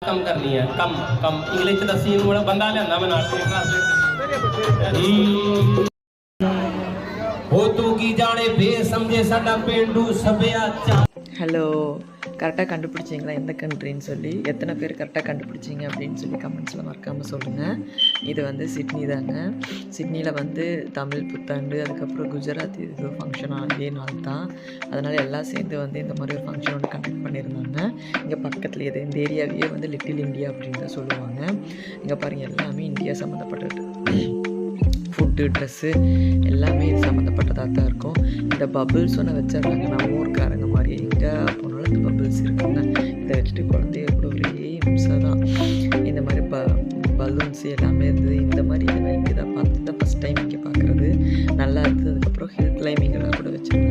कम करनी है, कम कम इंग्लिश का सीन बड़ा बंदा लिया मैं नाटक हो तू की जाने बे समझे साडा पेंडू सभ्याचार. ஹலோ, கரெக்டாக கண்டுபிடிச்சிங்களா எந்த கண்ட்ரின்னு சொல்லி? எத்தனை பேர் கரெக்டாக கண்டுபிடிச்சிங்க அப்படின்னு சொல்லி கமெண்ட்ஸில் மறக்காமல் சொல்லுங்கள். இது வந்து சிட்னி தாங்க. சிட்னியில் வந்து தமிழ் புத்தாண்டு, அதுக்கப்புறம் குஜராத் இது ஃபங்க்ஷனாக இதே நாள் தான். அதனால் எல்லாம் சேர்ந்து வந்து இந்த மாதிரி ஒரு ஃபங்க்ஷன் ஒன்று கண்டக்ட் பண்ணியிருந்தாங்க. இங்கே பக்கத்தில் இது இந்த ஏரியாவையே வந்து லிட்டில் இந்தியா அப்படின்னு தான் சொல்லுவாங்க. இங்கே பாருங்கள், எல்லாமே இந்தியா சம்மந்தப்பட்டது. ஃபுட்டு, ட்ரெஸ்ஸு எல்லாமே இது சம்மந்தப்பட்டதாக தான் இருக்கும். இந்த பபுள்ஸ் ஒன்று வச்சிடறாங்க நம்ம ஊருக்காரங்க மாதிரி. எங்கே போனாலும் இந்த பபுள்ஸ் இருக்குங்க. இதை வச்சுட்டு குழந்தைய கூட ஒரே நிமிஷம் தான் இந்த மாதிரி பலூன்ஸ் எல்லாமே இருந்தது. இந்த மாதிரி இதை நான் இங்கே தான் பார்த்து தான் ஃபஸ்ட் டைம் இங்கே பார்க்குறது. நல்லா இருந்தது. அதுக்கப்புறம் ஹில் கிளைம்பிங்கெல்லாம் கூட வச்சுருக்காங்க.